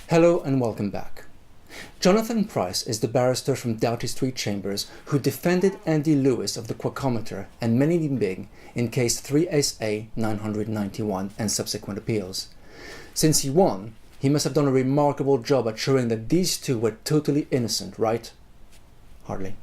Hello and welcome back. Jonathan Price is the barrister from Doughty Street Chambers who defended Andy Lewis of the Quackometer and Melanie Byng in case 3SA 991 and subsequent appeals. Since he won, he must have done a remarkable job at showing that these two were totally innocent, right? Hardly.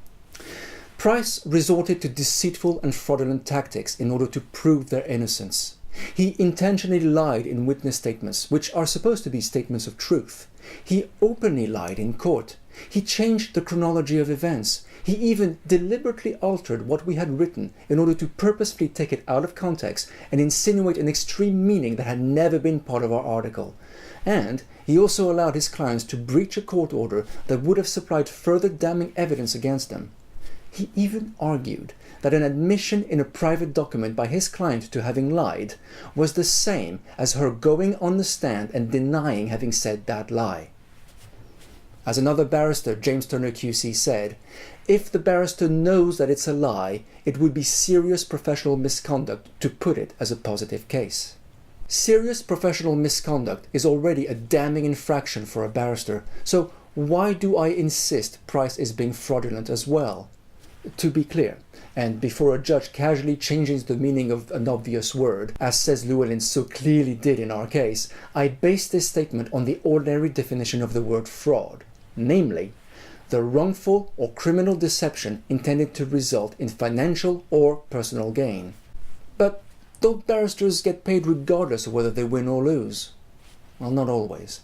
Price resorted to deceitful and fraudulent tactics in order to prove their innocence. He intentionally lied in witness statements, which are supposed to be statements of truth. He openly lied in court. He changed the chronology of events. He even deliberately altered what we had written in order to purposefully take it out of context and insinuate an extreme meaning that had never been part of our article. And he also allowed his clients to breach a court order that would have supplied further damning evidence against them. He even argued that an admission in a private document by his client to having lied was the same as her going on the stand and denying having said that lie. As another barrister, James Turner QC, said, if the barrister knows that it's a lie, it would be serious professional misconduct to put it as a positive case. Serious professional misconduct is already a damning infraction for a barrister, so why do I insist Price is being fraudulent as well? To be clear, and before a judge casually changes the meaning of an obvious word, as Seys-Llewellyn so clearly did in our case, I base this statement on the ordinary definition of the word fraud, namely, the wrongful or criminal deception intended to result in financial or personal gain. But don't barristers get paid regardless of whether they win or lose? Well, not always.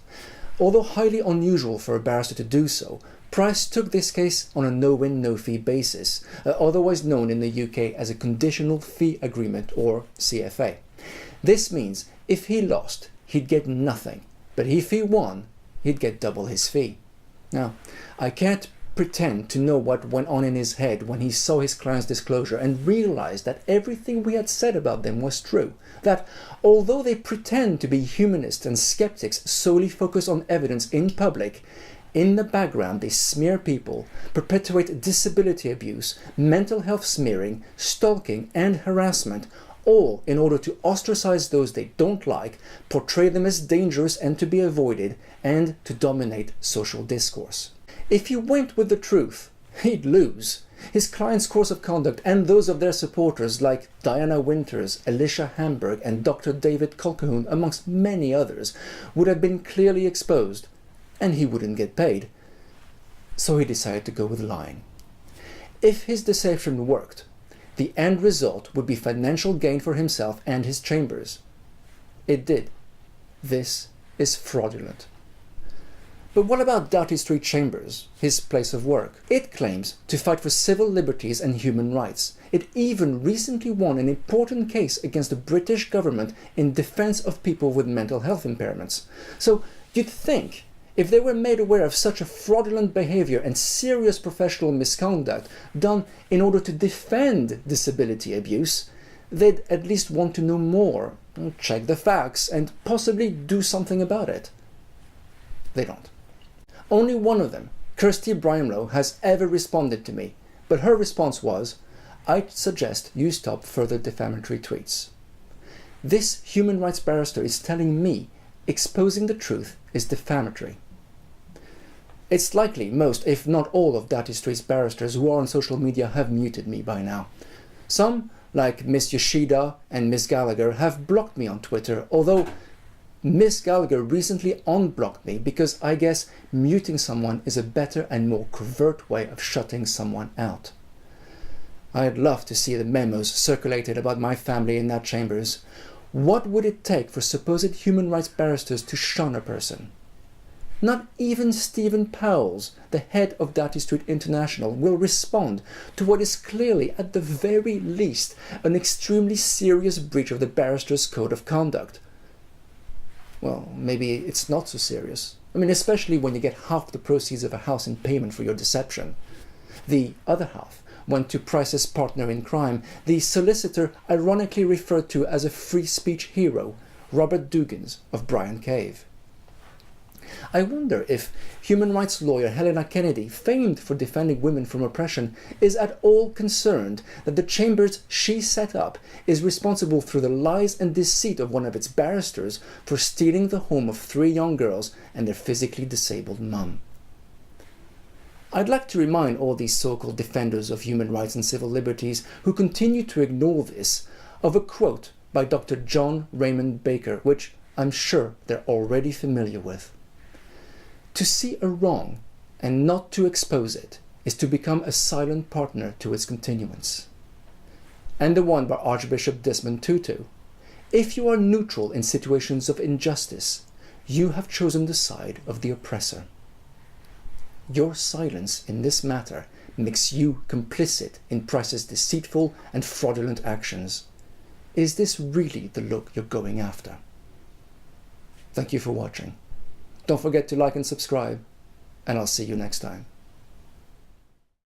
Although highly unusual for a barrister to do so, Price took this case on a no-win, no-fee basis, otherwise known in the UK as a conditional fee agreement or CFA. This means if he lost, he'd get nothing, but if he won, he'd get double his fee. Now, I can't pretend to know what went on in his head when he saw his client's disclosure and realized that everything we had said about them was true, that although they pretend to be humanists and skeptics solely focus on evidence in public, in the background they smear people, perpetuate disability abuse, mental health smearing, stalking and harassment, all in order to ostracize those they don't like, portray them as dangerous and to be avoided, and to dominate social discourse. If he went with the truth, he'd lose. His client's course of conduct and those of their supporters like Diana Winters, Alicia Hamburg and Dr. David Colquhoun, amongst many others, would have been clearly exposed, and he wouldn't get paid. So he decided to go with lying. If his deception worked, the end result would be financial gain for himself and his chambers. It did. This is fraudulent. But what about Doughty Street Chambers, his place of work? It claims to fight for civil liberties and human rights. It even recently won an important case against the British government in defense of people with mental health impairments. So you'd think, if they were made aware of such a fraudulent behavior and serious professional misconduct done in order to defend disability abuse, they'd at least want to know more, check the facts, and possibly do something about it. They don't. Only one of them, Kirsty Brimlow, has ever responded to me, but her response was, I'd suggest you stop further defamatory tweets. This human rights barrister is telling me exposing the truth is defamatory. It's likely most, if not all, of Doughty Street's barristers who are on social media have muted me by now. Some, like Miss Yoshida and Miss Gallagher, have blocked me on Twitter, although Miss Gallagher recently unblocked me because I guess muting someone is a better and more covert way of shutting someone out. I'd love to see the memos circulated about my family in that chambers. What would it take for supposed human rights barristers to shun a person? Not even Stephen Powles, the head of Doughty Street International, will respond to what is clearly, at the very least, an extremely serious breach of the barrister's code of conduct. Well, maybe it's not so serious. I mean, especially when you get half the proceeds of a house in payment for your deception. The other half went to Price's partner in crime, the solicitor ironically referred to as a free speech hero, Robert Dugans of Bryan Cave. I wonder if human rights lawyer Helena Kennedy, famed for defending women from oppression, is at all concerned that the chambers she set up is responsible through the lies and deceit of one of its barristers for stealing the home of 3 young girls and their physically disabled mum. I'd like to remind all these so-called defenders of human rights and civil liberties who continue to ignore this of a quote by Dr. John Raymond Baker, which I'm sure they're already familiar with. To see a wrong and not to expose it is to become a silent partner to its continuance. And the one by Archbishop Desmond Tutu. If you are neutral in situations of injustice, you have chosen the side of the oppressor. Your silence in this matter makes you complicit in Price's deceitful and fraudulent actions. Is this really the look you're going after? Thank you for watching. Don't forget to like and subscribe, and I'll see you next time.